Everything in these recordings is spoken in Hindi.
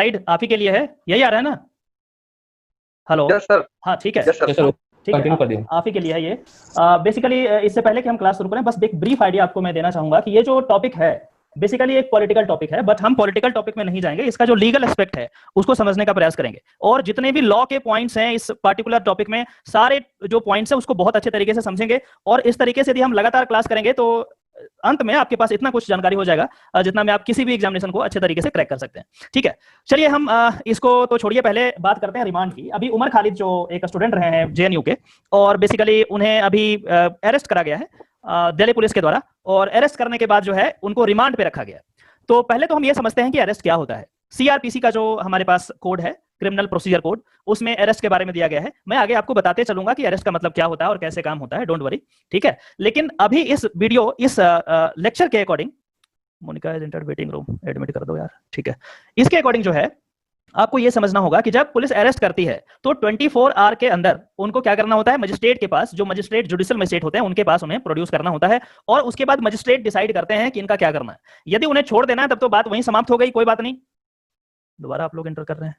स्लाइड आप ही के लिए है, यही आ रहा है ना? हेलो? Yes sir. हाँ ठीक है, यस सर। ठीक कंटिन्यू कर है, दीजिए। आप ही के लिए है ये। बेसिकली इससे पहले कि हम क्लास शुरू करें, बस एक ब्रीफ आइडिया आपको मैं देना चाहूंगा कि ये जो टॉपिक है बेसिकली एक पॉलिटिकल टॉपिक है, बट हम पॉलिटिकल टॉपिक में नहीं जाएंगे, इसका जो लीगल एस्पेक्ट है उसको समझने का प्रयास करेंगे, और जितने भी लॉ के पॉइंट्स हैं इस पर्टिकुलर टॉपिक में, सारे जो पॉइंट्स हैं उसको बहुत अच्छे तरीके से समझेंगे, और इस तरीके से यदि हम लगातार क्लास करेंगे तो अंत में आपके पास इतना कुछ जानकारी हो जाएगा जितना में आप किसी भी एग्जामिनेशन को अच्छे तरीके से क्रैक कर सकते हैं। ठीक है, चलिए हम इसको तो छोड़िए, पहले बात करते हैं रिमांड की। अभी उमर खालिद जो एक स्टूडेंट रहे हैं जेएनयू के, और बेसिकली उन्हें अभी अरेस्ट करा गया है दिल्ली पुलिस के द्वारा, और अरेस्ट करने के बाद जो है उनको रिमांड पे रखा गया। तो पहले तो हम ये समझते हैं कि अरेस्ट क्या होता है। सीआरपीसी का जो हमारे पास कोड है, क्रिमिनल प्रोसीजर कोड, उसमें अरेस्ट के बारे में दिया गया है। मैं आगे आपको बताते चलूंगा कि अरेस्ट का मतलब क्या होता है और कैसे काम होता है, डोंट वरी, ठीक है। लेकिन अभी इस वीडियो, इस लेक्चर के according, Monica is entered waiting room, admit कर दो यार, ठीक है। इसके अकॉर्डिंग जो है आपको यह समझना होगा कि जब पुलिस अरेस्ट करती है तो 24 आवर के अंदर उनको क्या करना होता है, मजिस्ट्रेट के पास, जो मजिस्ट्रेट जुडिशियल मजिस्ट्रेट होते हैं उनके पास उन्हें प्रोड्यूस करना होता है, और उसके बाद मजिस्ट्रेट डिसाइड करते हैं कि इनका क्या करना है। यदि उन्हें छोड़ देना है तब तो बात वहीं समाप्त हो गई, कोई बात नहीं। दोबारा आप लोग एंटर कर रहे हैं।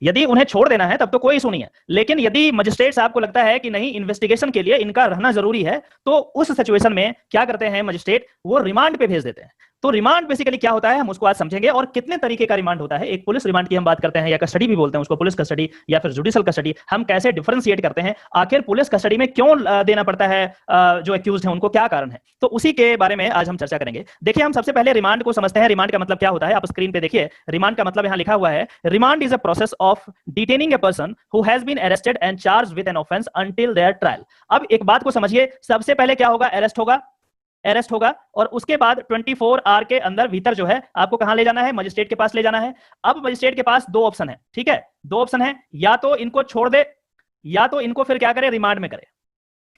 यदि उन्हें छोड़ देना है तब तो कोई इशू नहीं है, लेकिन यदि मजिस्ट्रेट साहब को लगता है कि नहीं, इन्वेस्टिगेशन के लिए इनका रहना जरूरी है, तो उस सिचुएशन में क्या करते हैं मजिस्ट्रेट, वो रिमांड पे भेज देते हैं। तो रिमांड बेसिकली क्या होता है हम उसको आज समझेंगे, और कितने तरीके का रिमांड होता है। एक पुलिस रिमांड की हम बात करते हैं, या कस्टडी भी बोलते हैं उसको, पुलिस कस्टडी या फिर जुडिशियल कस्टडी, हम कैसे डिफरेंशिएट करते हैं, आखिर पुलिस कस्टडी में क्यों देना पड़ता है जो एक्यूज्ड है उनको, क्या कारण है, तो उसी के बारे में आज हम चर्चा करेंगे। देखिए, हम सबसे पहले रिमांड को समझते हैं। रिमांड का मतलब क्या होता है, आप स्क्रीन पे देखिए। रिमांड का मतलब यहां लिखा हुआ है, remand is a process of detaining a person who has been arrested and charged with an offence until their trial. अब एक बात को समझिए, सबसे पहले क्या होगा, अरेस्ट होगा, और उसके बाद 24 आवर के अंदर भीतर जो है आपको कहां ले जाना है, मजिस्ट्रेट के पास ले जाना है। अब मजिस्ट्रेट के पास दो ऑप्शन है, ठीक है, दो ऑप्शन है, या तो इनको छोड़ दे, या तो इनको फिर क्या करे, रिमांड में करे,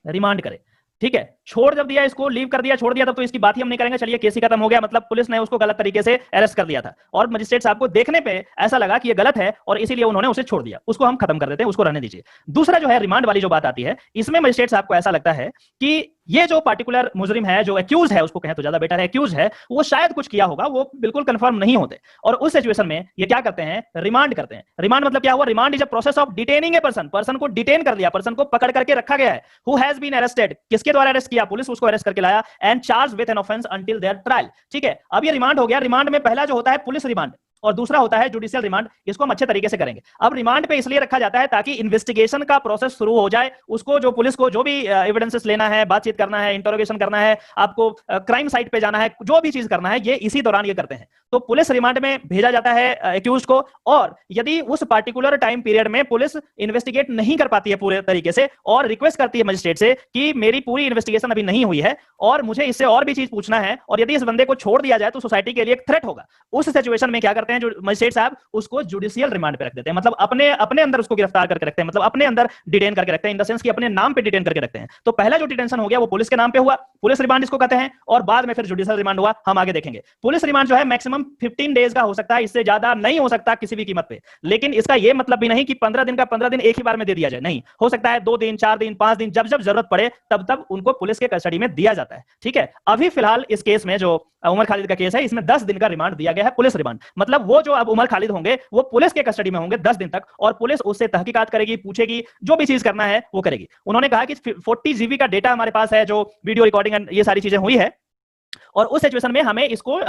रिमांड करे, ठीक है। छोड़ जब दिया, इसको लीव कर दिया, छोड़ दिया, तब तो इसकी बात ही हम नहीं करेंगे, चलिए केस ही खत्म हो गया, मतलब पुलिस ने उसको गलत तरीके से अरेस्ट कर दिया था, और मजिस्ट्रेट साहब को देखने पे ऐसा लगा कि ये गलत है और इसीलिए उन्होंने उसे छोड़ दिया, उसको हम खत्म कर देते हैं, उसको रहने दीजिए। दूसरा जो है रिमांड वाली जो बात आती है, इसमें मजिस्ट्रेट साहब को ऐसा लगता है कि ये जो पार्टिकुलर मुजरिम है, जो एक्यूज है, उसको कहें तो ज्यादा बेटर है, एक्यूज है, वो शायद कुछ किया होगा, वो बिल्कुल कंफर्म नहीं होते, और उस सिचुएशन में ये क्या करते हैं, रिमांड करते हैं। रिमांड मतलब क्या हुआ, remand is a process of detaining a person, person को डिटेन कर दिया, पर्सन को पकड़ करके रखा गया है, हु हैज बीन अरेस्टेड, किसके द्वारा अरेस्ट किया, पुलिस उसको अरेस्ट करके लाया, and charge with an offence until their trial, ठीक है। अब ये रिमांड हो गया। रिमांड में पहला जो होता है पुलिस रिमांड, और दूसरा होता है जुडिशियल रिमांड, इसको हम अच्छे तरीके से करेंगे। अब रिमांड पे इसलिए रखा जाता है ताकि इन्वेस्टिगेशन का प्रोसेस शुरू हो जाए, उसको जो पुलिस को जो भी एविडेंसेस लेना है, बातचीत करना है, इंटरोगेशन करना है, आपको क्राइम साइट पे जाना है, जो भी चीज करना है, ये इसी दौरान ये करते हैं। तो पुलिस रिमांड में भेजा जाता है एक्यूज को, और यदि उस पार्टिकुलर टाइम पीरियड में पुलिस इन्वेस्टिगेट नहीं कर पाती है पूरे तरीके से, और रिक्वेस्ट करती है मजिस्ट्रेट से कि मेरी पूरी इन्वेस्टिगेशन अभी नहीं हुई है और मुझे इससे और भी चीज पूछना है, और यदि इस बंदे को छोड़ दिया जाए तो सोसाइटी के लिए एक थ्रेट होगा, उस सिचुएशन में क्या करते हैं जो मजिस्ट्रेट साहब, उसको जुडिशियल रिमांड पे रख देते हैं, मतलब अपने अंदर उसको गिरफ्तार करके रखते हैं, मतलब अपने अंदर डिटेन करके रखते हैं, इन द सेंस कि अपने नाम पे डिटेन करके रखते हैं। तो पहला जो डिटेंशन हो गया वो पुलिस के नाम पे हुआ, पुलिस रिमांड इसको कहते हैं, और बाद में फिर जुडिशियल रिमांड हुआ, हम आगे देखेंगे। पुलिस रिमांड जो है मैक्सिमम 15 डेज का हो सकता है, इससे ज्यादा नहीं हो सकता किसी भी कीमत पे, लेकिन इसका यह मतलब भी नहीं कि 15 दिन का 15 दिन एक ही बार में दे दिया जाए, नहीं, हो सकता है 2 दिन, 4 दिन, 5 दिन, जब जब जरूरत पड़े तब तब उनको पुलिस के कस्टडी में दिया जाता है, ठीक है। अभी फिलहाल इस केस में जो उमर खालिद का केस है, इसमें 10 दिन का रिमांड दिया गया है, पुलिस रिमांड, मतलब वो जो अब उमर खालिद होंगे वो पुलिस के कस्टडी में होंगे 10 दिन तक, और पुलिस उससे तहकीकात करेगी, पूछेगी, जो भी चीज करना है वो करेगी। उन्होंने कहा कि 40 GB का डेटा हमारे पास है, जो वीडियो रिकॉर्डिंग ये सारी चीजें हुई है, और उस सिचुएशन में हमें इसको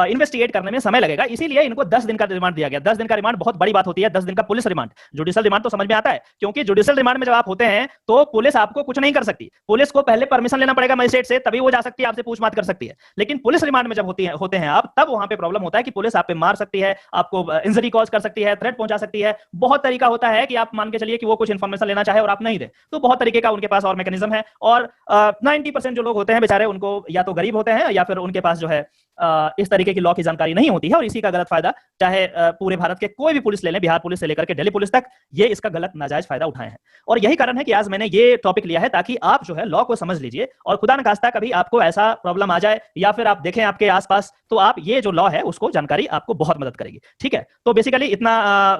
इन्वेस्टिगेट करने में समय लगेगा, इसीलिए इनको 10 दिन का रिमांड दिया गया। 10 दिन का रिमांड बहुत बड़ी बात होती है, 10 दिन का पुलिस रिमांड। जुडिशियल रिमांड तो समझ में आता है, क्योंकि जुडिशियल रिमांड में जब आप होते हैं तो पुलिस आपको कुछ नहीं कर सकती, पुलिस को पहले परमिशन लेना पड़ेगा मजिस्ट्रेट से, तभी वो जा सकती है, आपसे पूछताछ कर सकती है। लेकिन पुलिस रिमांड में जब होते हैं आप, तब वहां पे प्रॉब्लम होता है कि पुलिस आप पे मार सकती है, आपको इंजरी कॉज कर सकती है, थ्रेट पहुंचा सकती है। बहुत तरीका होता है कि आप मान के चलिए कि वो कुछ इंफॉर्मेशन लेना चाहे और आप नहीं दे, तो बहुत तरीके का उनके पास और मैकेनिज्म है, और 90% जो लोग होते हैं बेचारे, उनको या तो गरीब होते हैं या फिर उनके पास जो है इस तरीके की लॉ की जानकारी नहीं होती है, और इसी का गलत फायदा चाहे पूरे भारत के कोई भी पुलिस ले लें, बिहार पुलिस से लेकर के दिल्ली पुलिस तक, ये इसका गलत नाजायज फायदा उठाए हैं। और यही कारण है कि आज मैंने ये टॉपिक लिया है, ताकि आप जो है लॉ को समझ लीजिए, और खुदा न खास्ता कभी आपको ऐसा प्रॉब्लम आ जाए या फिर आप देखें आपके आसपास, तो आप ये जो लॉ है उसको जानकारी आपको बहुत मदद करेगी, ठीक है। तो बेसिकली इतना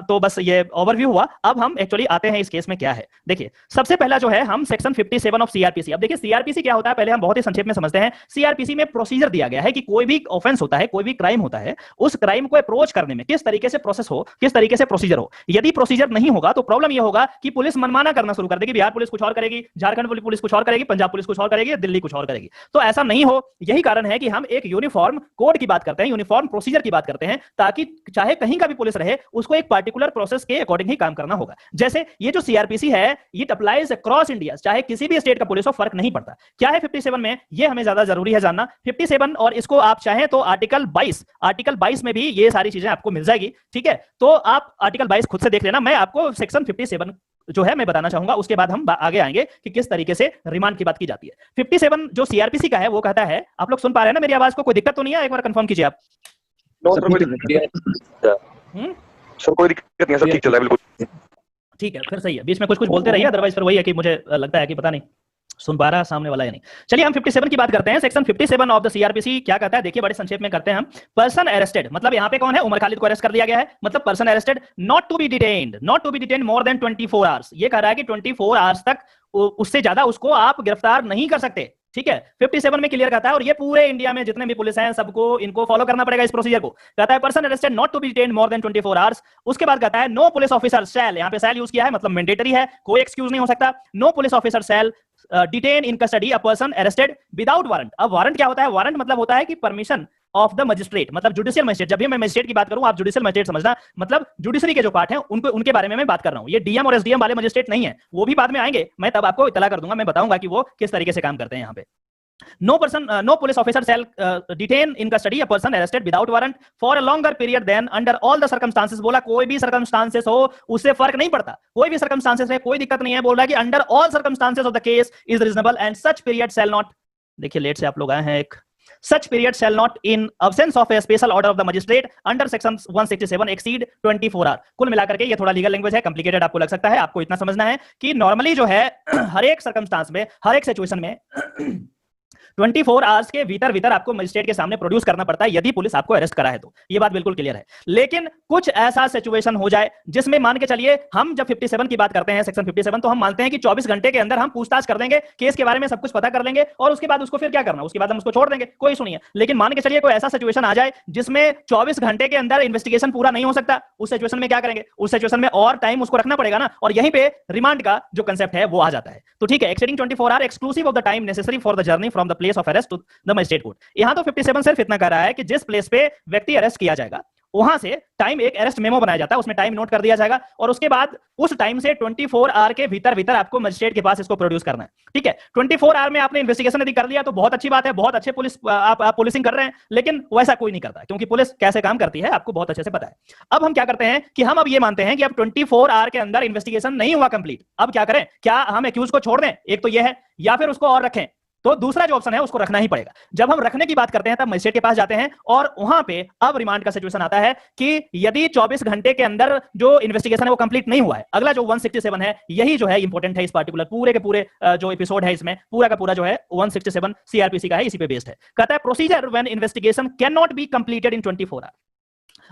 तो बस ये ओवरव्यू हुआ। अब हम एक्चुअली आते हैं इस केस में क्या है। देखिए, सबसे पहला जो है हम सेक्शन 57 ऑफ सीआरपीसी। अब देखिए सीआरपीसी क्या होता है, पहले हम बहुत ही संक्षेप में समझते हैं। सीआरपीसी में प्रोसीजर दिया गया है कि कोई भी ऑफेंस होता है, कोई भी क्राइम होता है, उस क्राइम को अप्रोच करने में किस तरीके से प्रोसेस हो, किस तरीके से प्रोसीजर हो, यदि प्रोसीजर नहीं होगा तो प्रॉब्लम यह होगा कि पुलिस मनमाना करना शुरू कर देगी। बिहार पुलिस कुछ और करेगी, झारखंड पुलिस कुछ और करेगी, पंजाब पुलिस कुछ और करेगी, दिल्ली कुछ और करेगी। तो ऐसा नहीं हो, यही कारण है कि हम एक यूनिफॉर्म कोड की बात करते हैं, यूनिफॉर्म प्रोसीजर की बात करते हैं, ताकि चाहे कहीं का भी पुलिस रहे उसको एक पार्टिकुलर प्रोसेस के अकॉर्डिंग ही काम करना होगा। जैसे ये जो सीआरपीसी है, इट अप्लाइज अक्रॉस इंडिया, चाहे किसी भी स्टेट का पुलिस हो, फर्क नहीं पड़ता। क्या है 57 में, ये हमें ज्यादा जरूरी है जानना। 57 और इसको आप चाहें तो आर्टिकल 22 में भी ये सारी चीजें आपको मिल जाएगी, ठीक है। तो आप आर्टिकल 22 खुद से देख लेना, मैं आपको सेक्शन 57 जो है मैं बताना चाहूंगा, उसके बाद हम आगे आएंगे कि किस तरीके से रिमांड की बात की जाती है। 57 जो सीआरपीसी का है वो कहता है, आप लोग सुन पा रहे हैं ना मेरी आवाज को, कोई दिक्कत तो नहीं है? एक बार कंफर्म कीजिए आप। सर कोई दिक्कत नहीं है, सब ठीक चल रहा है बिल्कुल। ठीक है, फिर सही है, बीच में कुछ बोलते रहिए, अदरवाइज फिर वही है कि मुझे लगता है कि पता नहीं सुन पा रहा सामने वाला या नहीं। चलिए हम 57 की बात करते हैं। सेक्शन 57 ऑफ द सीआरपीसी क्या कहता है, देखिए बड़े संक्षेप में करते हैं हम। पर्सन अरेस्टेड, मतलब यहाँ पे कौन है, उमर खालिद को अरेस्ट कर लिया गया है, मतलब person arrested not to be detained more than 24 hours. ये कह रहा है कि 24 आवर्स तक, उससे ज्यादा उसको आप गिरफ्तार नहीं कर सकते, ठीक है। 57 में क्लियर कहता है, और ये पूरे इंडिया में जितने भी पुलिस हैं सबको इनको फॉलो करना पड़ेगा इस प्रोसीजर को। कहता है person arrested not to be detained more than 24 hours. उसके बाद कहता है नो पुलिस ऑफिसर शैल, यहाँ पे शैल यूज किया है, मतलब मैंडेटरी है, कोई एक्सक्यूज नहीं हो सकता। No police officer shall detain in custody a person arrested without warrant. अब वारंट क्या होता है, वारंट मतलब होता है कि परमिशन ऑफ द मजिस्ट्रेट, मतलब जुडिशियल मजिस्ट्रेट। जब भी मैं मजिस्ट्रेट की बात करूं, आप जुडिशियल मजिस्ट्रेट समझना, मतलब जुडिशरी के जो पार्ट हैं उनको, उनके बारे में मैं बात कर रहा हूं। ये डीएम और एसडीएम वाले मजिस्ट्रेट नहीं है, वो भी बाद में आएंगे, मैं तब आपको इतला कर दूंगा, मैं बताऊंगा कि वो किस तरीके से काम करते हैं यहाँ पे। No police officer shall detain in custody a person arrested without warrant for a longer period than under all the circumstances। बोला कोई भी circumstances हो, उससे फर्क नहीं पड़ता, कोई भी circumstances है, कोई दिक्कत नहीं है। बोल रहा है कि under all circumstances of the case is reasonable and such period shall not, देखिए लेट से आप लोग आए हैं, एक such period shall not in absence of a special order of the magistrate under section 167 exceed 24 hours। कुल मिलाकर के ये थोड़ा लीगल लैंग्वेज है, कॉम्प्लिकेटेड आपको लग सकता है। आपको इतना समझना है कि नॉर्मली जो है हर एक सर्कमस्टांस में, हर एक सिचुएशन में 24 आवर्स के भीतर आपको मजिस्ट्रेट के सामने प्रोड्यूस करना पड़ता है, यदि पुलिस आपको अरेस्ट करा है तो। ये बात बिल्कुल क्लियर है। लेकिन कुछ ऐसा सिचुएशन हो जाए जिसमें मान के चलिए, हम जब 57 की बात करते हैं, सेक्शन 57, तो हम मानते हैं कि 24 घंटे के अंदर हम पूछताछ कर देंगे, केस के बारे में सब कुछ पता कर लेंगे, और उसके बाद उसको फिर क्या करना, उसके बाद हम उसको छोड़ देंगे, कोई सुनिए। लेकिन मान के चलिए कोई ऐसा सिचुएशन आ जाए जिसमें 24 घंटे के अंदर इन्वेस्टिगेशन पूरा नहीं हो सकता, उस सिचुएशन में क्या करेंगे, उस सिचुएशन में और टाइम उसको रखना पड़ेगा ना, और यहीं पे रिमांड का जो कंसेप्ट है वो आ जाता है। तो ठीक है, exceeding 24 hour exclusive of the time necessary for the journey from the place of arrest to the magistrate court. यहां तो 57 सिर्फ इतना कह रहा है कि जिस प्लेस पे व्यक्ति अरेस्ट किया जाएगा वहां से टाइम, एक अरेस्ट मेमो बनाया जाता है, उसमें टाइम नोट कर दिया जाएगा, और उसके बाद उस टाइम से 24 आवर के भीतर आपको मजिस्ट्रेट के पास इसको प्रोड्यूस करना है, ठीक है। 24 आवर में आपने इन्वेस्टिगेशन यदि कर लिया तो बहुत अच्छी बात है, बहुत अच्छे पुलिस आप पुलिसिंग कर रहे हैं, लेकिन वैसा कोई नहीं करता, क्योंकि पुलिस कैसे काम करती है आपको बहुत अच्छे से पता है। अब हम क्या करते हैं कि हम अब ये मानते हैं कि अब 24 आवर के अंदर इन्वेस्टिगेशन नहीं हुआ कंप्लीट, अब क्या करें, क्या हम एक्यूज को छोड़ दें, एक तो ये है, या फिर उसको और रखें। तो दूसरा जो ऑप्शन है उसको रखना ही पड़ेगा। जब हम रखने की बात करते हैं तब मजिस्ट्रेट के पास जाते हैं, और वहां पे अब रिमांड का सिचुएशन आता है कि यदि 24 घंटे के अंदर जो इन्वेस्टिगेशन है वो कंप्लीट नहीं हुआ है, अगला जो 167 है, यही जो है इंपॉर्टेंट है इस पार्टिकुलर पूरे के पूरे जो एपिसोड है, इसमें पूरा का पूरा जो है 167 सीआरपीसी का है, इसी पे बेस्ड है। कहता है procedure when investigation can not be completed in 24 hour.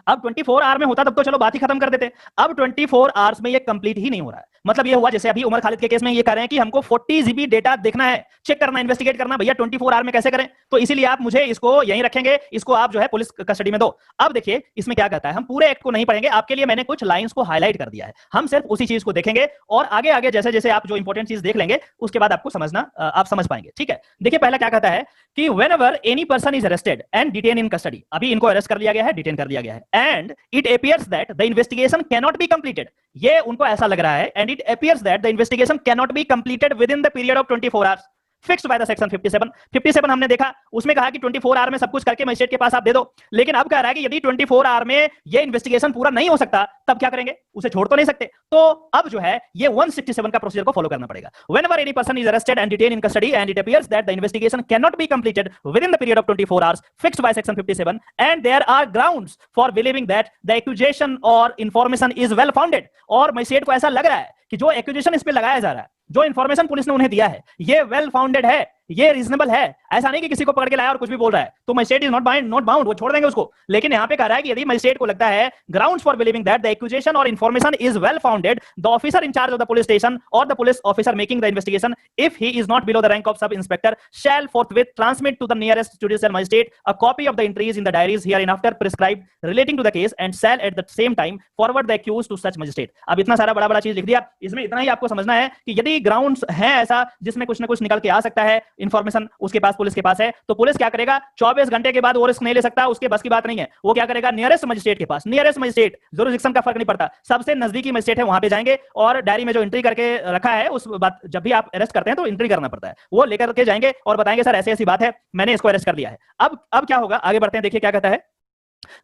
अब 24 आवर में होता तब तो चलो बात ही खत्म कर देते, अब 24 आवर्स में ये कंप्लीट ही नहीं हो रहा है। मतलब ये हुआ जैसे अभी उमर खालिद के केस में ये कह रहे हैं कि हमको 40 जीबी डेटा देखना है, चेक करना, इन्वेस्टिगेट करना, भैया 24 आवर में कैसे करें, तो इसीलिए आप मुझे इसको यहीं रखेंगे, इसको आप जो है पुलिस कस्टडी में दो। अब देखिए इसमें क्या कहता है, हम पूरे एक्ट को नहीं पढ़ेंगे, आपके लिए मैंने कुछ लाइंस को हाईलाइट कर दिया है, हम सिर्फ उसी चीज को देखेंगे, और आगे आगे जैसे जैसे आप जो इंपॉर्टेंट चीज देख लेंगे उसके बाद आपको समझना, आप समझ पाएंगे, ठीक है। देखिए पहला क्या कहता है कि whenever any person is arrested and detain in custody, अभी इनको अरेस्ट कर लिया गया है, डिटेन कर दिया गया है, and it appears that the investigation cannot be completed, ये उनको ऐसा लग रहा है, and it appears that the investigation cannot be completed within the period of 24 hours fixed by the section 57 हमने देखा, उसमें कहा कि 24 आवर में सब कुछ करके मजिस्ट्रेट के पास आप दे दो, लेकिन अब कह रहा है कि यदि 24 आवर में ये इन्वेस्टिगेशन पूरा नहीं हो सकता तब क्या करेंगे, उसे छोड़ तो नहीं सकते, तो अब जो है ये 167 का प्रोसीजर को फॉलो करना पड़ेगा। Whenever any person is arrested and detained in custody and it appears that the investigation cannot be completed within the period of 24 hours fixed by section 57 and there are grounds for believing that the accusation or information is well founded, और मजिस्ट्रेट को ऐसा लग रहा है कि जो एक्यूजेशन इस पे लगाया जा रहा है, जो इंफॉर्मेशन पुलिस ने उन्हें दिया है ये वेल फाउंडेड है, ये रीजनेबल है, ऐसा नहीं कि किसी को पकड़ के लाया और कुछ भी बोल रहा है तो मजिस्ट्रेट इज नॉट बाउंड, वो छोड़ देंगे उसको। लेकिन यहाँ पे कह रहा है कि यदि मजिस्ट्रेट को लगता है grounds for believing that the accusation or information is well founded, the officer in charge of the police station or the police officer making the investigation, if he is not below the rank of sub inspector, shall forthwith transmit to the nearest judicial magistrate a copy of the entries in the diaries hereinafter prescribed relating to the case and shall at the same time forward the accused to such magistrate। अब इतना सारा बड़ा बड़ा चीज लिख दिया, इसमें इतना ही आपको समझना है कि यदि ग्राउंड्स है ऐसा जिसमें कुछ ना कुछ निकल के आ सकता है, इंफॉर्मेशन उसके पास पुलिस के पास है, तो पुलिस क्या करेगा, 24 घंटे के बाद वो रिस्क नहीं ले सकता, उसके बस की बात नहीं है। वो क्या करेगा, नियरेस्ट मजिस्ट्रेट के पास, नियरेस्ट मजिस्ट्रेट जुरिसडिक्शन का फर्क नहीं पड़ता, सबसे नजदीकी मजिस्ट्रेट है वहां पे जाएंगे और डायरी में जो एंट्री करके रखा है उस बात, जब भी आप अरेस्ट करते हैं तो एंट्री करना पड़ता है, वो लेकर के जाएंगे और बताएंगे सर ऐसी ऐसी बात है, मैंने इसको अरेस्ट कर लिया है। अब क्या होगा, आगे बढ़ते हैं, देखिए क्या कहता है।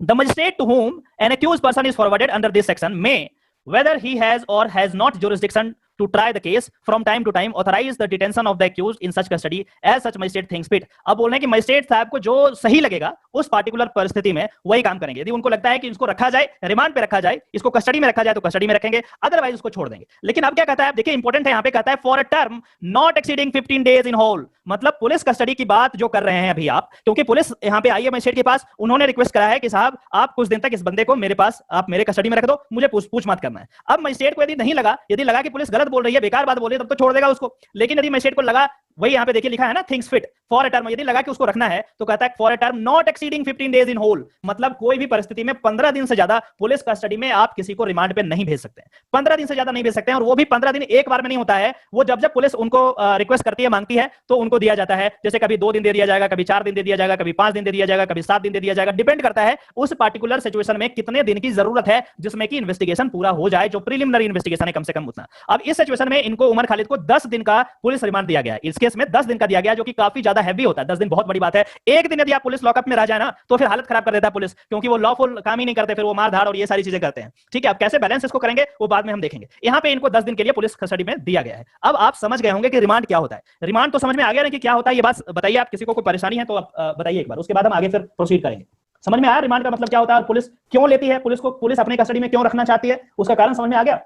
The magistrate to whom an accused person is forwarded under this section may, whether he has or has not jurisdiction to try the case, from time to time authorize the detention of the accused in such custody as such magistrate thinks fit। अब बोल रहे हैं कि मजिस्ट्रेट साहब को जो सही लगेगा उस पार्टिकुलर परिस्थिति में वही काम करेंगे। यदि उनको लगता है कि इसको रखा जाए, रिमांड पे रखा जाए, इसको कस्टडी में रखा जाए तो कस्टडी में रखेंगे, अदरवाइज उसको छोड़ देंगे। लेकिन अब क्या कहता है, देखिए इंपॉर्टेंट है, यहाँ पे कहता है for a term not exceeding 15 days in whole, मतलब पुलिस कस्टडी की बात जो कर रहे हैं अभी आप, क्योंकि पुलिस यहाँ पे आई है मजिस्ट्रेट के पास, उन्होंने रिक्वेस्ट करा है कि साहब आप कुछ दिन तक इस बंदे को मेरे पास, आप मेरे कस्टडी में रख दो, मुझे पूछ मत करना है। अब मजिस्ट्रेट को यदि नहीं लगा, यदि लगा कि पुलिस गलत बोल रही है, बेकार बात बोल रही है, तब तो छोड़ देगा उसको। लेकिन यदि मजिस्ट्रेट को लगा, वही यहाँ पे देखिए लिखा है ना, things fit for a term, यदि लगा कि उसको रखना है तो कहता है for a term not exceeding 15 days in whole, मतलब कोई भी परिस्थिति में 15 दिन से ज्यादा पुलिस कस्टडी में आप किसी को रिमांड पे नहीं भेज सकते हैं, 15 दिन से ज्यादा नहीं भेज सकते हैं। और वो भी 15 दिन एक बार में नहीं होता है, वो जब जब पुलिस उनको रिक्वेस्ट करती है, मांगती है, तो उनको दिया जाता है। जैसे कभी 2 दिन दे दिया जाएगा, कभी 4 दिन दे दिया जाएगा, कभी 5 दिन दे दिया जाएगा, कभी 7 दिन दे दिया जाएगा, डिपेंड करता है उस पार्टिकुलर सिचुएशन में कितने दिन की जरूरत है जिसमें कि इन्वेस्टिगेशन पूरा हो जाए, जो प्रीलिमिनरी इन्वेस्टिगेशन है कम से कम उतना। अब इस सिचुएशन में इनको उमर खालिद को 10 दिन का पुलिस रिमांड दिया गया है, इस केस में 10 दिन का दिया गया, जो कि काफी ज्यादा हैवी होता है। 10 दिन बहुत बड़ी बात है। एक दिन यदि आप पुलिस लॉकअप में रह जाए ना तो फिर हालत खराब कर देता है पुलिस, क्योंकि वो लॉफुल काम ही नहीं करते, फिर वो मारधाड़ और ये सारी चीजें करते हैं। ठीक है, अब कैसे बैलेंस इसको करेंगे वो बाद में हम देखेंगे। यहाँ पे इनको 10 दिन के लिए पुलिस कस्टडी में दिया गया है। अब आप समझ गए होंगे कि रिमांड क्या होता है, रिमांड तो समझ में आ गया ना कि क्या होता है, ये बात बताइए। आप किसी को कोई परेशानी है तो आप बताइए एक बार, उसके बाद हम आगे फिर प्रोसीड करेंगे। समझ में आया रिमांड का मतलब क्या होता है, पुलिस क्यों लेती है, पुलिस को पुलिस अपने कस्टडी में क्यों रखना चाहती है, उसका कारण समझ में आ गया?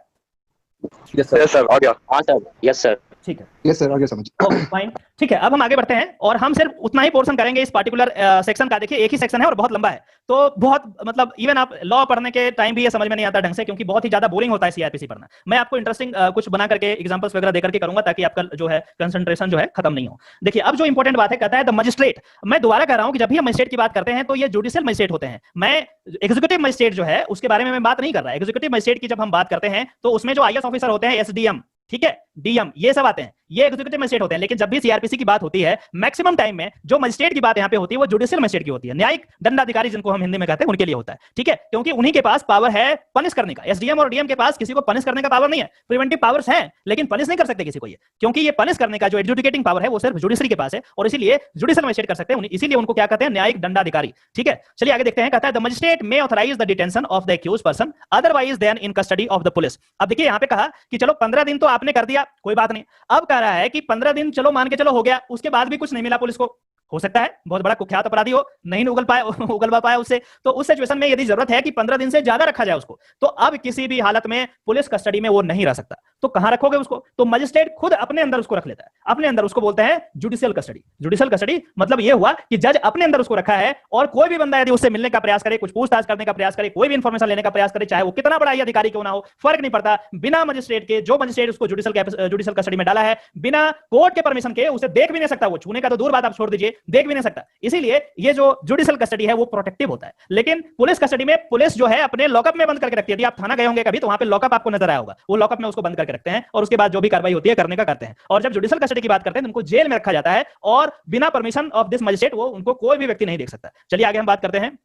यस सर, आ गया। हाँ सर, यस सर, ठीक है, यस सर, आगे समझ। ओके फाइन, ठीक है। अब हम आगे बढ़ते हैं और हम सिर्फ उतना ही पोर्शन करेंगे इस पार्टिकुलर सेक्शन का। देखिए एक ही सेक्शन है और बहुत लंबा है, तो बहुत मतलब इवन आप लॉ पढ़ने के टाइम भी ये समझ में नहीं आता ढंग से, क्योंकि बहुत ही ज्यादा बोरिंग होता है सीआरपीसी पढ़ना। मैं आपको इंटरेस्टिंग कुछ बना करके एग्जांपल्स वगैरह देकर के करूंगा ताकि आपका जो है कंसंट्रेशन जो है खत्म नहीं हो। देखिए अब जो इंपॉर्टेंट बात है, कहता है द मजिस्ट्रेट, मैं दोबारा कह रहा हूं कि जब भी हम मजिस्ट्रेट की बात करते हैं तो ये जुडिशियल मजिस्ट्रेट होते हैं। मैं एग्जीक्यूटिव मजिस्ट्रेट जो है उसके बारे में मैं बात नहीं कर रहा। एग्जीक्यूटिव मजिस्ट्रेट की जब हम बात करते हैं तो उसमें जो आईएएस ऑफिसर होते हैं, एसडीएम, ठीक है, डीएम, ये सब आते हैं, ये एग्जीक्यूटिव मजिस्ट्रेट होते हैं। लेकिन जब भी सीआरपीसी की बात होती है, मैक्सिमम टाइम में जो मजिस्ट्रेट की बात यहाँ पे होती है वो जुडिशियल मजिस्ट्रेट की होती है, न्यायिक दंडाधिकारी जिनको हम हिंदी में कहते हैं, उनके लिए होता है। ठीक है, क्योंकि उन्हीं के पास पावर है पनिश करने का। एसडीएम और डीएम के पास किसी को पनिश करने का पावर नहीं है, प्रिवेंटिव पावर्स हैं, लेकिन पनिश नहीं कर सकते किसी को ये, क्योंकि ये पनिश करने का जो एडजुडिकेटिंग पावर है वो सिर्फ जुडिशरी के पास है, और इसीलिए जुडिशियल मजिस्ट्रेट कर सकते हैं, इसीलिए उनको क्या कहते हैं, न्यायिक दंडाधिकारी। ठीक है, चलिए आगे देखते हैं। कहता है the magistrate may authorise the detention of the accused person otherwise than in custody of the police. अब देखिए यहाँ पे कहा कि चलो 15 दिन तो आपने कर दिया, कोई बात नहीं। अब कह रहा है कि 15 दिन चलो मान के चलो हो गया, उसके बाद भी कुछ नहीं मिला पुलिस को, हो सकता है बहुत बड़ा कुख्यात अपराधी हो, नहीं उगलवा पाया उससे, तो उस सिचुएशन में यदि जरूरत है कि 15 दिन से ज्यादा रखा जाए उसको, तो अब किसी भी हालत में पुलिस कस्टडी में वो नहीं रह सकता। तो कहां रखोगे उसको, तो मजिस्ट्रेट खुद अपने अंदर उसको रख लेता है, अपने अंदर उसको बोलते हैं जुडिशियल कस्टडी। जुडिशियल कस्टडी मतलब ये हुआ कि जज अपने अंदर उसको रखा है, और कोई भी बंदा यदि उससे मिलने का प्रयास करे, कुछ पूछताछ करने का प्रयास करे, कोई भी इंफॉर्मेशन लेने का प्रयास करे, चाहे वो कितना बड़ा अधिकारी क्यों ना हो, फर्क नहीं पड़ता, बिना मजिस्ट्रेट के, जो मजिस्ट्रेट उसको जुडिशियल कस्टडी में डाला है, बिना कोर्ट के परमिशन के उसे देख भी नहीं सकता, वो छूने का तो दूर बात आप छोड़ दीजिए, देख भी नहीं सकता। इसीलिए ये जो जुडिशियल कस्टडी है वो प्रोटेक्टिव होता है। लेकिन पुलिस कस्टडी में पुलिस जो है अपने लॉकअप में बंद करके रखती है। यदि आप थाना गए होंगे कभी तो वहां पे लॉकअप आपको नजर आया होगा, वो लॉकअप में उसको बंद करके रखते हैं और उसके बाद जो भी कार्रवाई होती है करने का करते हैं। और जब जुडिशियल कस्टडी की बात करते हैं तो उनको जेल में रखा जाता है और बिना परमिशन ऑफ दिस मजिस्ट्रेट वो उनको कोई भी व्यक्ति नहीं देख सकता। चलिए आगे हम बात करते हैं,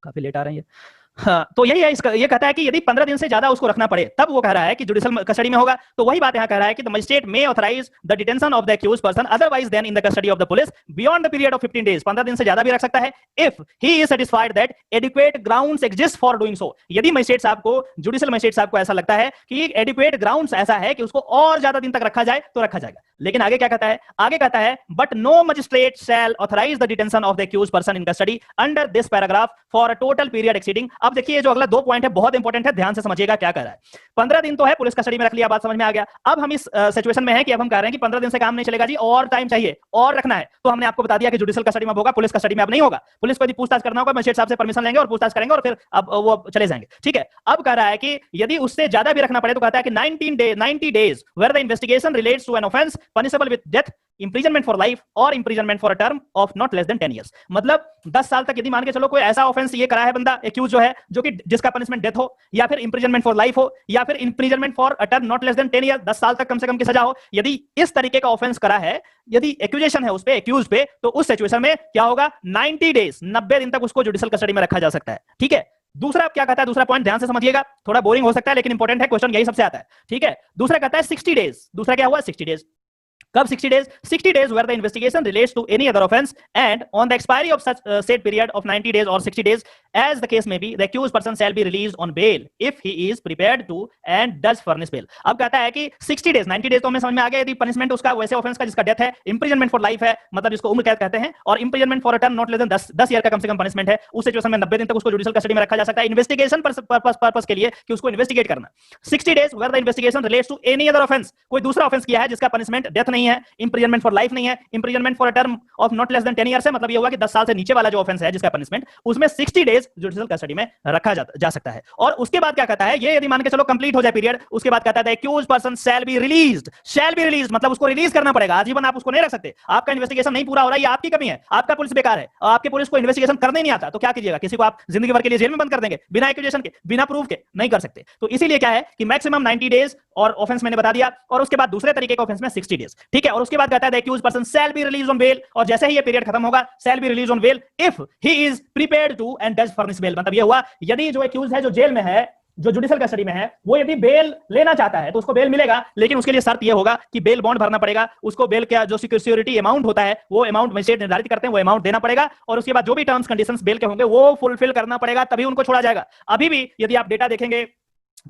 काफी लेट आ रहे हैं हाँ, तो यही है इसका, ये कहता है कि यदि 15 दिन से ज्यादा उसको रखना पड़े तब वो कह रहा है कि जुडिशियल कस्टडी में होगा। तो वही बात यहां कह रहा है कि the magistrate may authorise the detention of the accused person otherwise than in the custody of the police beyond the period of 15 days. 15 दिन से ज्यादा भी रख सकता है if he is satisfied that adequate grounds exist for doing so. यदि मजिस्ट्रेट साहब को, जुडिशियल मजिस्ट्रेट साहब को ऐसा लगता है कि एडिक्वेट ग्राउंड्स ऐसा है कि उसको और ज्यादा दिन तक रखा जाए तो रखा जाएगा। लेकिन आगे क्या कहता है, आगे कहता है but no magistrate shall authorise the detention of the accused person in custody under this paragraph for a total period exceeding अब देखिए जो अगला 2 पॉइंट है बहुत इंपॉर्टेंट है, ध्यान से समझिएगा क्या कह रहा है। 15 दिन तो है पुलिस कस्टडी में रख लिया, बात समझ में आ गया। अब हम इस सिचुएशन में है कि अब हम कह रहे हैं कि 15 दिन से काम नहीं चलेगा जी, और टाइम चाहिए और रखना है। तो हमने आपको बता दिया कि जुडिशियल कस्टडी में होगा, पुलिस कस्टडी में अब नहीं होगा। पुलिस को यदि पूछताछ करना होगा मजिस्ट्रेट साहब से परमिशन लेंगे और पूछताछ करेंगे और फिर अब वो चले जाएंगे। ठीक है, अब कह रहा है कि यदि उससे ज्यादा भी रखना पड़े तो कहता है कि 90 days where the investigation relates to an offense punishable with death, imprisonment for life और imprisonment for a term of not less than 10 years। मतलब 10 साल तक यदि मान के चलो कोई ऐसा ऑफेंस ये करा है बंदा एक्यूज जो है, जो कि जिसका पनिशमेंट डेथ हो या फिर इंप्रिजनमेंट फॉर लाइफ हो या फिर imprisonment for a term not less than 10 year, 10 साल तक कम से कम की सजा हो, यदि इस तरीके का ऑफेंस करा है, यदि एक्यूजेशन है उस पे, एक्यूज पे, तो उस सिचुएशन में क्या होगा, 90 डेज 90 दिन तक उसको जुडिशियल कस्टडी में रखा जा सकता है। ठीक है, दूसरा क्या कहता है, दूसरा पॉइंट ध्यान से समझिएगा, थोड़ा बोरिंग हो सकता है लेकिन इंपॉर्टेंट है, क्वेश्चन यही सबसे आता है। ठीक है, दूसरा कहता है 60 डेज। दूसरा क्या हुआ, 60 डेज। कब 60 days? 60 days where the investigation relates to any other offense and on the expiry of such said period of 90 days or 60 days as the case may be, the accused person shall be released on bail if he is prepared to and does furnish bail। अब कहता है कि 60 days 90 days तो हमें समझ में आ गया, यदि पनिशमेंट उसका वैसे ऑफेंस का जिसका डेथ है, इंप्रिजनमेंट फॉर लाइफ है, मतलब जिसको उम्र कैद कहते हैं, और imprisonment for a term not less than 10 year का कम से कम पनिशमेंट है, उस सिचुएशन में 90 दिन तक उसको जुडिशियल कस्टडी में रखा जा सकता है इन्वेस्टिगेशन पर्पस के लिए कि उसको इन्वेस्टिगेट करना। 60 days where the investigation relates to any other offense, कोई दूसरा ऑफेंस किया है जिसका पनिशमेंट डेथ नहीं है, इंप्रिजनमेंट फॉर लाइफ नहीं है, imprisonment for a term of not less than 10 years है, मतलब ये हुआ कि 10 साल से नीचे वाला जो ऑफेंस है जिसका पनिशमेंट, उसमें 60 डेज जुडिशियल कस्टडी में रखा जा सकता है। और उसके बाद क्या कहता है, ये यदि मान के चलो कंप्लीट हो जाए पीरियड, उसके बाद कहता है accuse person shall be released. Shall be released मतलब उसको रिलीज करना पड़ेगा, आजीवन आप उसको नहीं रख सकते। आपका इन्वेस्टिगेशन नहीं पूरा हो रहा है, ये आपकी कमी है, आपका पुलिस बेकार है, आपके पुलिस को इन्वेस्टिगेशन करने नहीं आता, तो क्या कीजिएगा, किसी को आप जिंदगी भर के लिए जेल में बंद कर देंगे बिना एक्यूजेशन के, बिना प्रूफ के, नहीं कर सकते। तो इसीलिए क्या है कि मैक्सिमम 90 डेज और ऑफेंस मैंने बता दिया, और उसके बाद दूसरे तरीके का ऑफेंस में 60 डेज। ठीक है, और उसके बाद कहता है accuse person shall be release on bail, और जैसे ही ये पीरियड खत्म होगा shall be release on bail if he is prepared to and does furnish bail. मतलब ये हुआ यदि जो एक्यूज है, जो जेल में है, जो जुडिशियल कस्टडी में है, वो यदि बेल लेना चाहता है तो उसको बेल मिलेगा, लेकिन उसके लिए शर्त यह होगा कि बेल बॉन्ड भरना पड़ेगा, उसको बेल का जो सिक्योरिटी अमाउंट होता है वो अमाउंट मजिस्ट्रेट निर्धारित करते हैं, वो अमाउंट देना पड़ेगा, और उसके बाद जो भी टर्म्स कंडीशंस बेल के होंगे वो फुलफिल करना पड़ेगा, तभी उनको छोड़ा जाएगा। अभी भी यदि आप डेटा देखेंगे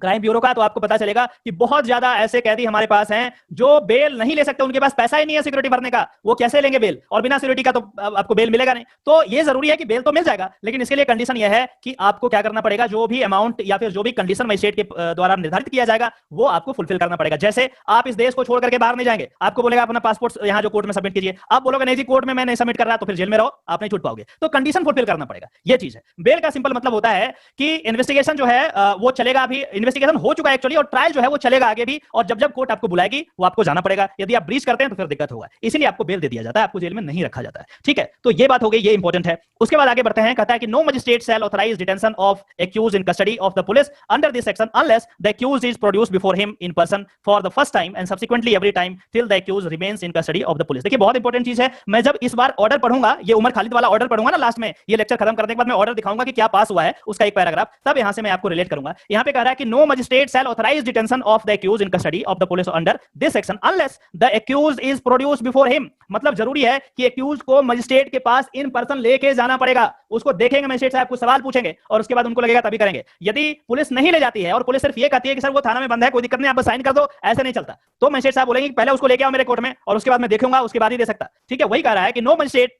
क्राइम ब्यूरो का तो आपको पता चलेगा कि बहुत ज्यादा ऐसे कैदी हमारे पास हैं जो बेल नहीं ले सकते, उनके पास पैसा ही नहीं है सिक्योरिटी भरने का, वो कैसे लेंगे बेल, और बिना सिक्योरिटी का तो आपको बेल मिलेगा नहीं। तो ये जरूरी है कि बेल तो मिल जाएगा, लेकिन इसके लिए कंडीशन यह है कि आपको क्या करना पड़ेगा, जो भी अमाउंट या फिर जो भी कंडीशन मजिस्ट्रेट के द्वारा निर्धारित किया जाएगा वो आपको फुलफिल करना पड़ेगा। जैसे आप इस देश को छोड़ करके बाहर नहीं जाएंगे, आपको बोलेगा अपना पासपोर्ट यहाँ जो कोर्ट में सबमिट कीजिए, आप बोलोगे नहीं जी कोर्ट में मैं नहीं सबमिट कर रहा, तो फिर जेल में रहो, आप नहीं छूट पाओगे। तो कंडीशन फुलफिल करना पड़ेगा, ये चीज है। बेल का सिंपल मतलब होता है कि इन्वेस्टिगेशन जो है वो चलेगा, अभी इन्वेस्टिगेशन हो चुका है एक्चुअली, और ट्रायल जो है वो चलेगा आगे भी, और जब जब कोर्ट आपको बुलाएगी वो आपको जाना पड़ेगा। यदि आप ब्रीच करते हैं तो फिर दिक्कत होगा, इसीलिए आपको बेल दे दिया जाता है, आपको जेल में नहीं रखा जाता है। ठीक है, तो ये बात हो गई, ये इंपॉर्टेंट है। उसके बाद आगे बढ़ते हैं, कहता है कि no magistrate shall authorise detention of accused in custody of the police under this section unless the accused is produced before him in person for the first time and subsequently every time till the accused remains in custody of the police. देखिए बहुत इंपॉर्टेंट चीज है, मैं जब इस बार ऑर्डर पढ़ूंगा, ये उमर खालिद वाला ऑर्डर पढ़ूंगा ना लास्ट में, ये लेक्चर खत्म करने के बाद मैं ऑर्डर दिखाऊंगा कि क्या पास हुआ है उसका एक पैराग्राफ, तब यहां से मैं आपको रिलेट करूंगा। यहां पे कह रहा है कि no magistrate shall authorise detention of the accused in custody of the police under this section unless the accused is produced before him। मतलब जरूरी है कि एक्यूज को मजिस्ट्रेट के पास इन पर्सन लेके जाना पड़ेगा, उसको देखेंगे मजिस्ट्रेट साहब, कुछ सवाल पूछेंगे और उसके बाद उनको लगेगा तभी करेंगे। यदि पुलिस नहीं ले जाती है और पुलिस सिर्फ ये कहती है कि सर वो थाना में बंद है, कोई दिक्कत नहीं, आप बस साइन कर दो, ऐसे नहीं चलता, तो मजिस्ट्रेट साहब बोलेंगे पहले उसको लेके आओ मेरे कोर्ट में और उसके बाद मैं देखूंगा, उसके बाद ही दे सकता। ठीक है, वही कह रहा है कि no magistrate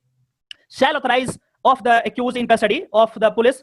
shall authorise of the accused in custody of the police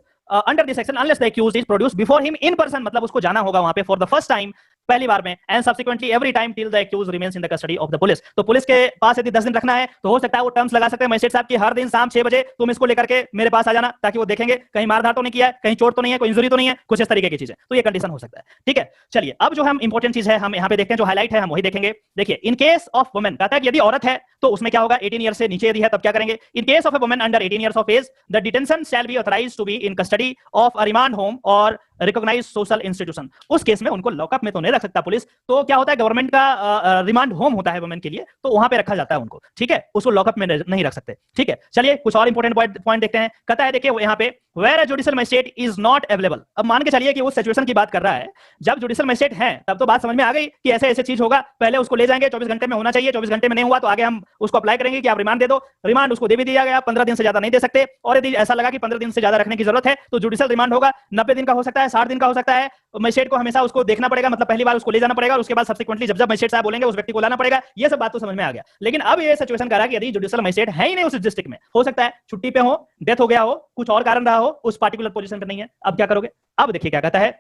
under this section unless the accused is produced before him in person, मतलब उसको जाना होगा वहां पे for the first time, पहली बार में, and subsequently every time till the accused remains in the custody of the police। तो पुलिस के पास यदि 10 दिन रखना है तो हो सकता है वो टर्म्स लगा सकते हैं मजिस्ट्रेट साहब की, हर दिन शाम 6 बजे तुम इसको लेकर के मेरे पास आ जाना, ताकि वो देखेंगे कहीं मारधाड़ तो नहीं किया है, कहीं चोट तो नहीं है, कोई इंजरी तो नहीं है, कुछ इस तरीके की चीजें, तो ये कंडीशन हो सकता है। ठीक है, चलिए अब जो हम इंपॉर्टेंट चीज है हम यहाँ पे देखते हैं, जो हाईलाइट है हम वही देखेंगे। देखिए इन केस ऑफ वुमेन, कहता है कि यदि औरत है तो उसमें क्या होगा, 18 ईयर से नीचे यदि है तब क्या करेंगे। In case of a women under 18 years of age the detention shall be authorised to be in custody of a remand home और रिकॉग्नाइज्ड सोशल इंस्टीट्यूशन। उस केस में उनको लॉकअप में तो नहीं रख सकता पुलिस, तो क्या होता है गवर्नमेंट का रिमांड होम होता है वुमेन के लिए, तो वहां पे रखा जाता है उनको। ठीक है, उसको लॉकअप में नहीं रख सकते। ठीक है, चलिए कुछ और इंपॉर्टेंट पॉइंट देखते हैं। कहता है देखिए यहाँ पे where a judicial magistrate is not available. अब मान के चलिए कि उस सिचुएशन की बात कर रहा है जब जुडिशियल मजिस्ट्रेट है, तब तो बात समझ में आ गई कि ऐसे ऐसे चीज होगा, पहले उसको ले जाएंगे, 24 घंटे में होना चाहिए, 24 घंटे में नहीं हुआ तो आगे हम उसको अप्लाई करेंगे कि आप रिमांड दे दो। रिमांड उसको दे भी दिया गया, 15 दिन से ज्यादा नहीं दे सकते, और यदि ऐसा लगा कि 15 दिन से ज्यादा रखने की जरूरत है तो जुडिशियल रिमांड होगा, 90 दिन का हो सकता है, है, 60 दिन का हो सकता है। मजिस्ट्रेट को हमेशा उसको देखना पड़ेगा, मतलब पहली बार उसको ले जाना पड़ेगा और उसके बाद सब्सिक्वेंटली जब मजिस्ट्रेट साहब बोलेंगे उस व्यक्ति को लाना पड़ेगा। ये सब बात तो समझ में आ गया। लेकिन अब ये सिचुएशन कर रहा है कि यदि जुडिशियल मजिस्ट्रेट है ही नहीं उस डिस्ट्रिक्ट में, हो सकता है छुट्टी पे हो, डेथ हो गया हो, कुछ और कारण रहा हो, उस पार्टिकुलर पोजीशन पे नहीं है, अब क्या करोगे? अब देखिए क्या कहता है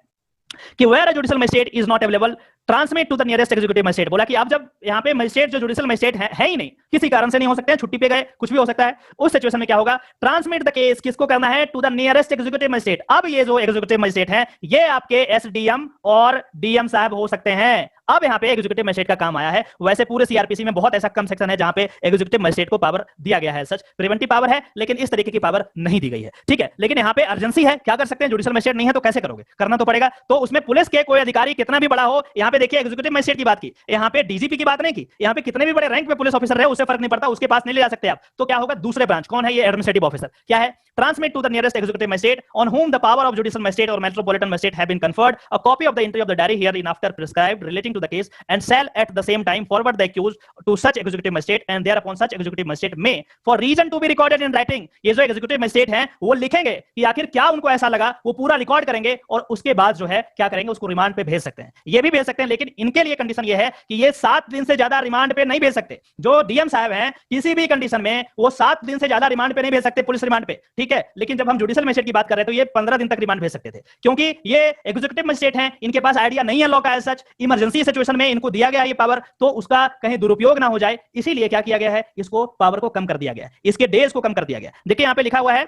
कि where a judicial magistrate is not available, transmit to the nearest executive magistrate. बोला कि आप जब यहाँ पे मजिस्ट्रेट जो जुडिशियल मजिस्ट्रेट है ही नहीं, किसी कारण से नहीं हो सकते हैं, छुट्टी पे गए, कुछ भी हो सकता है, उस सिचुएशन में क्या होगा? ट्रांसमिट द केस किसको करना है? To the nearest executive magistrate. अब ये जो एग्जीक्यूटिव मजिस्ट्रेट है ये आपके एसडीएम और डीएम साहब हो सकते हैं। अब यहाँ पे एग्जीक्यूटिव मजिस्ट्रेट का काम आया है। वैसे पूरे सीआरपीसी में बहुत ऐसा कम सेक्शन है जहां पे एग्जीक्यूटिव मजिस्ट्रेट को पावर दिया गया है, सच प्रिवेंटिव पावर है, लेकिन इस तरीके की पावर नहीं दी गई है, ठीक है। लेकिन यहाँ पे अर्जेंसी है, क्या कर सकते हैं? जुडिशियल मजिस्ट्रेट नहीं है तो कैसे करोगे? करना तो पड़ेगा। तो उसमें पुलिस के कोई अधिकारी कितना भी बड़ा हो, यहाँ पे देखिए एग्जीक्यूटिव मजिस्ट्रेट की बात की, यहाँ पे डीजीपी की बात नहीं की, यहाँ पे कितने भी बड़े रैंक पे पुलिस ऑफिसर रहे उससे फर्क नहीं पड़ता, उसके पास नहीं ले जा सकते आप। तो क्या होगा? दूसरे ब्रांच, कौन है ये? Administrative officer. क्या है? Transmit to the nearest executive magistrate on whom the power of judicial magistrate or metropolitan magistrate have been conferred a copy of the entry of the diary hereinafter prescribed relating to the case and shall at the same time forward the accused to such executive magistrate and thereupon such executive magistrate may for reason to be recorded in writing। ये जो executive magistrate हैं वो लिखेंगे कि आखिर क्या उनको ऐसा लगा, वो पूरा रिकॉर्ड करेंगे और उसके बाद जो है क्या करेंगे? उसको रिमांड पे भेज सकते हैं। ये भी भेज सकते हैं, लेकिन इनके लिए कंडीशन ये है कि ये 7 दिन से ज्यादा रिमांड पे नहीं भेज सकते। जो डीएम साहब हैं किसी भी कंडीशन में वो 7 दिन से ज्यादा रिमांड पे नहीं भेज सकते, पुलिस रिमांड पे, ठीक है। लेकिन जब हम जुडिशियल मजिस्ट्रेट की बात कर रहे हैं तो ये 15 दिन तक रिमांड भेज सकते थे, क्योंकि ये एग्जीक्यूटिव मजिस्ट्रेट हैं, इनके पास आइडिया नहीं है लॉ का, सच इमरजेंसी सिचुएशन में इनको दिया गया ये पावर, तो उसका कहीं दुरुपयोग ना हो जाए, इसीलिए क्या किया गया है? इसको पावर को कम कर दिया गया है, इसके डेज को कम कर दिया गया। देखिए यहाँ पे लिखा हुआ है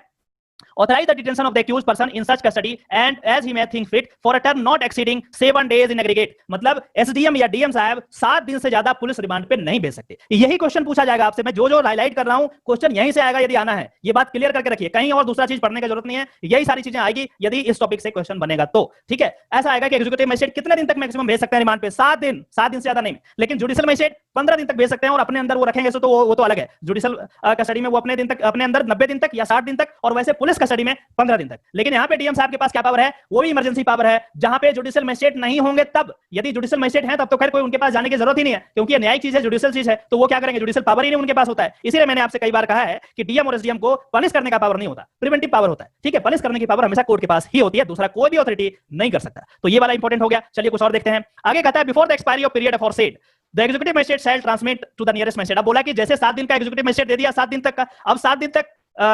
authorize the detention of the accused person in such custody and as he may think fit for a term not exceeding 7 days in aggregate। मतलब एसडीएम या डीएम साहब 7 दिन से ज्यादा पुलिस रिमांड पे नहीं भेज सकते। यही क्वेश्चन पूछा जाएगा आपसे, मैं जो हाईलाइट कर रहा हूं क्वेश्चन यहीं से आएगा यदि आना है। ये बात क्लियर करके रखिए, कहीं और दूसरा चीज पढ़ने की जरूरत नहीं है, यही सारी चीजें आएगी यदि इस टॉपिक से क्वेश्चन बनेगा तो, ठीक है। ऐसा आएगा कि एग्जीक्यूटिव मजिस्ट्रेट कितने दिन तक मैक्सिमम भेज सकते हैं रिमांड पे? 7 दिन, 7 दिन से ज्यादा नहीं। लेकिन जुडिशियल मजिस्ट्रेट 15 दिन तक भेज सकते हैं और अपने अंदर वो रखेंगे तो वो तो अलग है। जुडिशियल कस्टडी में वो अपने दिन तक, अपने अंदर 90 दिन तक या 60 दिन तक, और वैसे पुलिस कस्टडी में 15 दिन तक। लेकिन यहाँ पे डीएम साहब के पास क्या पावर है? वो भी इमरजेंसी पावर है, जहां पे जुडिशियल मजिस्ट्रेट नहीं होंगे तब। यदि जुडिशियल मजिस्ट्रेट है तब तो खैर कोई उनके पास जाने की जरूरत ही नहीं है, क्योंकि ये न्यायिक चीज है, जुडिशियल चीज है, तो वो क्या करेंगे? जुडिशियल पावर ही नहीं उनके पास होता है। इसीलिए मैंने आपसे कई बार कहा है कि डीएम और एसडीएम को पनिश करने का पावर नहीं होता, प्रिवेंटिव पावर होता है, ठीक है। पनिश करने की पावर हमेशा कोर्ट के पास ही होती है, दूसरा कोई भी अथॉरिटी नहीं कर सकता। तो ये वाला इंपॉर्टेंट हो गया। चलिए कुछ और देखते हैं। आगे कहता है before the expiry of period aforesaid the executive magistrate shall transmit to the nearest magistrate. अब बोला कि जैसे 7 दिन का एग्जीक्यूटिव मजिस्ट्रेट दे दिया, 7 दिन तक का, अब 7 दिन तक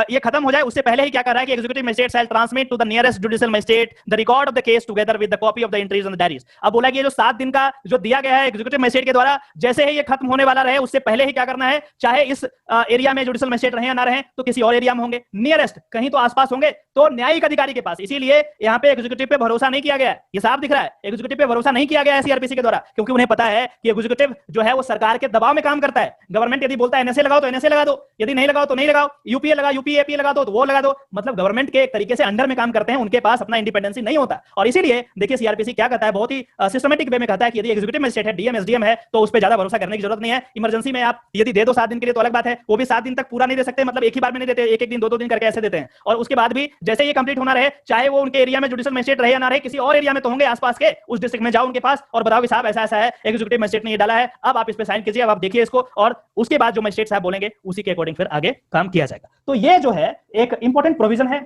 ये खत्म हो जाए उससे पहले ही क्या कर रहा है कि executive magistrate shall transmit to the nearest judicial magistrate the record of the case together with the copy of the entries and diaries. अब बोला कि ये जो 7 दिन का जो दिया गया है एग्जीक्यूटिव मजिस्ट्रेट के द्वारा, जैसे ही ये खत्म होने वाला रहे उससे पहले ही क्या करना है, चाहे इस एरिया में जुडिशियल मजिस्ट्रेट रहे या ना रहे, तो किसी और एरिया में होंगे, नियरेस्ट कहीं तो आसपास होंगे, तो न्यायिक अधिकारी के पास। इसीलिए यहाँ पे एग्जीक्यूटिव पे भरोसा नहीं किया गया है, ये साफ दिख रहा है, एग्जीक्यूटिव पे भरोसा नहीं किया गया है सीआरपीसी के द्वारा, क्योंकि उन्हें पता है कि एग्जीक्यूटिव जो है वो सरकार के दबाव में काम करता है। गवर्नमेंट यदि बोलता है एनएसए लगाओ तो एनएसए लगा दो, यदि नहीं लगाओ तो नहीं लगाओ, यूपीए लगा, यूपीएपी लगा दो, वो लगा दो। मतलब गवर्नमेंट के एक तरीके से अंडर में काम करते हैं, उनके पास अपना इंडिपेंडेंसी नहीं होता। और इसीलिए देखिए सीआरपीसी क्या कहता है, बहुत ही सिस्टमैटिक वे में कहता है कि यदि एग्जीक्यूटिव मजिस्ट्रेट है, डीएम एसडीएम है, तो उस पर ज्यादा भरोसा करने की जरूरत नहीं है। इमरजेंसी में आप यदि दे दो 7 दिन के लिए तो अलग बात है, वो भी 7 दिन तक पूरा नहीं दे सकते, मतलब एक ही बार में नहीं देते, एक दिन 2-2 दिन करके ऐसे देते हैं। और उसके बाद भी जैसे ये कंप्लीट होना रहे, चाहे वो उनके एरिया में जुडिशियल मजिस्ट्रेट रहे या ना रहे, किसी और एरिया में तो होंगे आसपास के, उस डिस्ट्रिक्ट में जाओ उनके पास और बताओ कि साहब ऐसा ऐसा है, एग्जीक्यूटिव मजिस्ट्रेट ने ये डाला है, अब आप इस पे साइन कीजिए, अब आप देखिए इसको, और उसके बाद जो मजिस्ट्रेट साहब बोलेंगे उसी के अकॉर्डिंग फिर आगे काम किया जाएगा। तो ये जो है एक इंपॉर्टेंट प्रोविजन है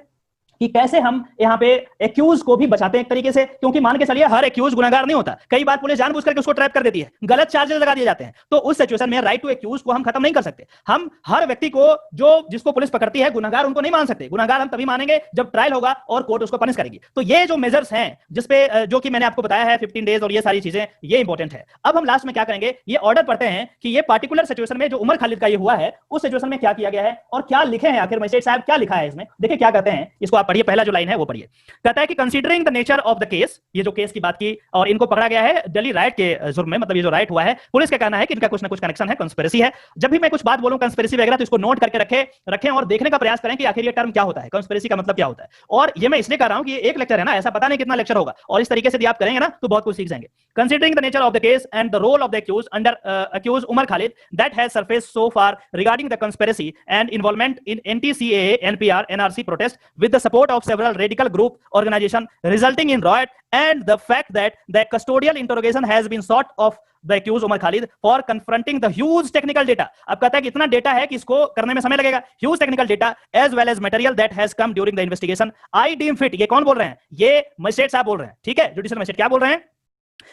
कि कैसे हम यहाँ पे एक्यूज को भी बचाते हैं एक तरीके से, क्योंकि मान के चलिए हर एक्यूज गुनहगार नहीं होता, कई बार पुलिस जानबूझ करके उसको ट्रैप कर देती है, गलत चार्जेस लगा दिए जाते हैं, तो उस सिचुएशन में राइट टू एक्यूज को हम खत्म नहीं कर सकते। हम हर व्यक्ति को जो जिसको पुलिस पकड़ती है गुनहगार उनको नहीं मान सकते। गुनहगार हम तभी मानेंगे जब ट्रायल होगा और कोर्ट उसको पनिश करेगी। तो ये जो मेजर्स हैं जिसपे जो कि मैंने आपको बताया है 15 डेज और ये सारी चीजें, ये इंपॉर्टेंट है। अब हम लास्ट में क्या करेंगे, ये ऑर्डर पढ़ते हैं कि ये पार्टिकुलर सिचुएशन में जो उमर खालिद का ये हुआ है उस सिचुएशन में क्या किया गया है और क्या लिखे हैं आखिर मजिस्ट्रेट साहब, क्या लिखा है इसमें। देखिए क्या कहते हैं, इसको आप पढ़िए, पहला जो लाइन है वो पढ़िए। कहता है कि considering the nature of the case, ये जो केस की बात की और इनको पकड़ा गया है दिल्ली राइट के जुर्म में, मतलब ये जो राइट हुआ है, पुलिस का कहना है कि इनका कुछ ना कुछ कनेक्शन है, कंस्पिरेसी है। जब भी मैं कुछ बात बोलूं कंस्पिरेसी वगैरह तो इसको नोट करके रखें और देखने का प्रयास करें कि आखिर ये टर्म क्या होता है, कंस्पिरेसी का मतलब क्या होता है। और ये मैं इसलिए कर रहा हूं कि ये एक लेक्चर है ना, ऐसा पता नहीं कितना लेक्चर होगा, और इस तरीके से यदि आप करेंगे ना तो बहुत कुछ सीख जाएंगे। Considering the nature of the case and the role of the accused under accused Umar Khalid that has surfaced so far regarding the conspiracy and involvement in NTCAA NPR NRC protest with the support support of several radical group organization resulting in riot and the fact that the custodial interrogation has been sought of the accused Umar Khalid for confronting the huge technical data. अब कहता है कि इतना डेटा है कि इसको करने में समय लगेगा, huge technical data as well as material that has come during the investigation. I deem fit, ये कौन बोल रहे हैं? ये मजिस्ट्रेट साहब बोल रहे हैं, ठीक है, जुडिशियल मजिस्ट्रेट क्या बोल रहे हैं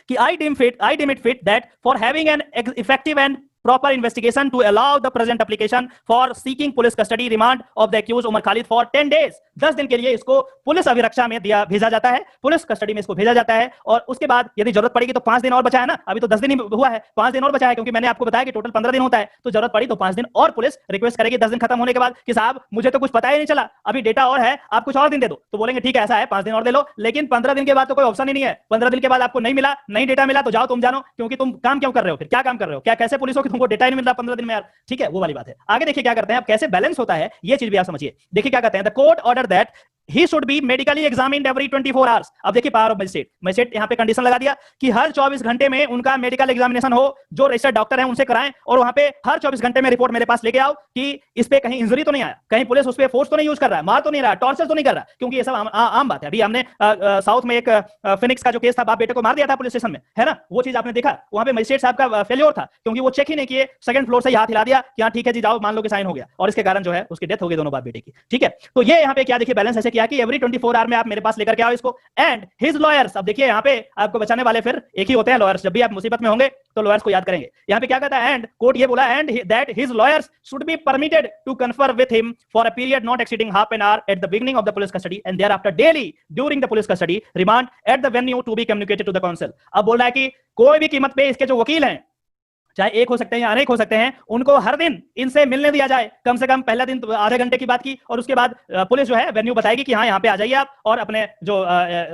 कि I deem it fit that for having an effective and proper investigation to allow the present application for seeking police custody remand of the accused Umar Khalid for 10 days. 10 दिन के लिए इसको पुलिस अभिरक्षा में भेजा जाता है, पुलिस कस्टडी में इसको भेजा जाता है और उसके बाद यदि जरूरत पड़ेगी तो 5 दिन और बचा है ना, अभी तो 10 दिन ही हुआ है, 5 दिन और बचा है क्योंकि मैंने आपको बताया कि टोटल 15 दिन होता है, तो जरूरत पड़ी तो 5 दिन और पुलिस रिक्वेस्ट करेगी 10 दिन खत्म होने के बाद कि साहब मुझे तो कुछ पता ही नहीं चला, अभी डेटा और है, आप कुछ और दिन दे दो, तो बोलेंगे ठीक है ऐसा है 5 दिन और दे लो, लेकिन 15 दिन के बाद तो कोई ऑप्शन ही नहीं है, 15 दिन के बाद आपको नहीं मिला, नहीं डेटा मिला तो जाओ तुम जानो, क्योंकि तुम काम क्यों कर रहे हो, फिर क्या काम कर रहे हो, क्या कैसे पुलिस हो कि तुमको डेटा ही नहीं मिल रहा 15 दिन में यार, ठीक है वो वाली बात है। आगे देखिए क्या करते हैं, अब कैसे बैलेंस होता है ये चीज भी आप समझिए। देखिए क्या कहते हैं, the court order that he should be medically examined every 24 hours। अब देखिए पावर ऑफ मजिस्ट्रेट यहाँ पे कंडीशन लगा दिया कि हर 24 घंटे में उनका मेडिकल एग्जामिनेशन हो, जो रजिस्टर्ड डॉक्टर हैं उनसे कराएं और वहां पे हर 24 घंटे में रिपोर्ट मेरे पास लेके आओ कि इस पे कहीं इंजरी तो नहीं आया, कहीं पुलिस उस पे फोर्स तो नहीं यूज कर रहा है, मार तो नहीं रहा, टॉर्चर तो नहीं कर रहा, क्योंकि ये सब आम बात है। अभी हमने साउथ में एक फिनिक्स का जो केस था, बाप बेटे को मार दिया था पुलिस स्टेशन में, है ना, वो चीज आपने देखा, वहां पे मजिस्ट्रेट साहब का फेल्योर था क्योंकि वो चेक ही नहीं किए, सेकंड फ्लोर से ही हाथ हिला दिया कि हाँ ठीक है जी जाओ, मान लो कि साइन हो गया, और इसके कारण जो है उसकी डेथ हो गई दोनों बाप बेटे की, ठीक है। तो ये यहाँ पे क्या देखिए बैलेंस ऐसे किया कि एवरी 24 आवर में आप मेरे पास लेकर के आओ इसको, एंड हिज लॉयर्स। अब देखिए यहाँ पे आपको बचाने वाले फिर एक ही होते हैं लॉयर्स, जब भी आप मुसीबत में होंगे तो लॉयर्स को याद करेंगे। यहाँ पे क्या कहता है, एंड कोर्ट ये बोला, and that his lawyers should be permitted to confer with him for a period not exceeding half an hour at the beginning of the police custody and thereafter daily during the police custody remand at the venue to be communicated to the counsel. अब बोल रहा है कि कोई भी कीमत पे इसके जो वकील हैं, चाहे एक हो सकते हैं या अनेक हो सकते हैं, उनको हर दिन इनसे मिलने दिया जाए, कम से कम पहला दिन आधे घंटे की बात की, और उसके बाद पुलिस जो है वेन्यू बताएगी कि हाँ यहाँ पे आ जाइए आप और अपने जो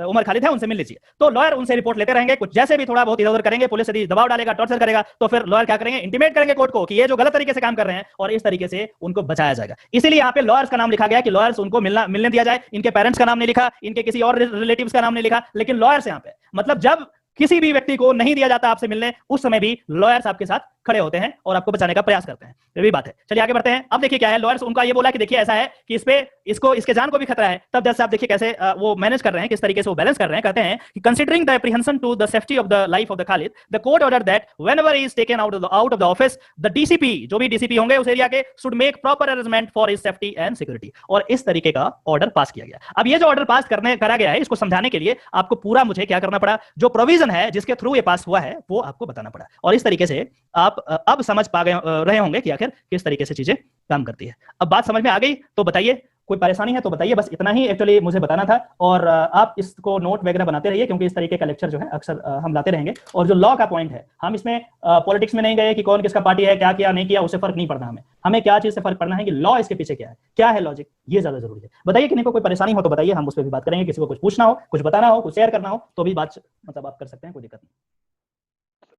उमर खालिद है उनसे मिल लीजिए। तो लॉयर उनसे रिपोर्ट लेते रहेंगे, कुछ जैसे भी थोड़ा बहुत इधर उधर करेंगे, पुलिस यदि दबाव डालेगा, टॉर्चर करेगा, तो फिर लॉयर क्या करेंगे, इंटीमेट करेंगे कोर्ट को कि ये जो गलत तरीके से काम कर रहे हैं, और इस तरीके से उनको बचाया जाएगा। इसीलिए यहाँ पे लॉयर्स का नाम लिखा गया कि लॉयर्स उनको मिलने दिया जाए, इनके पेरेंट्स का नाम नहीं लिखा, इनके किसी और रिलेटिव्स का नाम नहीं लिखा, लेकिन लॉयर्स यहाँ पे, मतलब जब किसी भी व्यक्ति को नहीं दिया जाता आपसे मिलने, उस समय भी लॉयर्स आपके साथ खड़े होते हैं और आपको बचाने का प्रयास करते हैं, ये भी बात है। चलिए आगे बढ़ते हैं। अब देखिए क्या है, लॉयर्स उनका ये बोला कि देखिए ऐसा है कि इसके जान को भी खतरा है, तब जैसे आप देखिए कैसे वो मैनेज कर रहे हैं, किस तरीके से वो बैलेंस कर रहे हैं। कहते हैं कि considering the apprehension to the safety of the life of the Khalid, the court order that whenever he is taken out of the office, the DCP, जो भी डीसीपी होंगे उस एरिया के, should make proper arrangement for his safety and security. और इस तरीके का ऑर्डर पास किया गया। अब ये जो ऑर्डर पास करा गया है, इसको समझाने के लिए आपको पूरा मुझे क्या करना पड़ा, जो प्रोविजन है जिसके थ्रू ये पास हुआ है वो आपको बताना पड़ा, और इस तरीके से आप अब समझ पा गए रहे होंगे कि आखिर किस तरीके से चीजें काम करती है। अब बात समझ में आ गई तो बताइए, कोई परेशानी है तो बताइए, बस इतना ही एक्चुअली मुझे बताना था। और आप इसको नोट वगैरह बनाते रहिए, क्योंकि इस तरीके का लेक्चर जो है अक्सर हम लाते रहेंगे। और जो लॉ का पॉइंट है, हम इसमें पॉलिटिक्स में नहीं गए कि कौन किसका पार्टी है, क्या किया नहीं किया, उससे फर्क नहीं पड़ना हमें क्या चीज से फर्क पड़ना है कि लॉ इसके पीछे क्या है लॉजिक, ये ज्यादा जरूरी है। बताइए किसी को कोई परेशानी हो तो बताइए, हम उस पर भी बात करेंगे। किसी को कुछ पूछना हो, कुछ बताना हो, कुछ शेयर करना हो तो भी बात मतलब आप कर सकते हैं, कोई दिक्कत नहीं।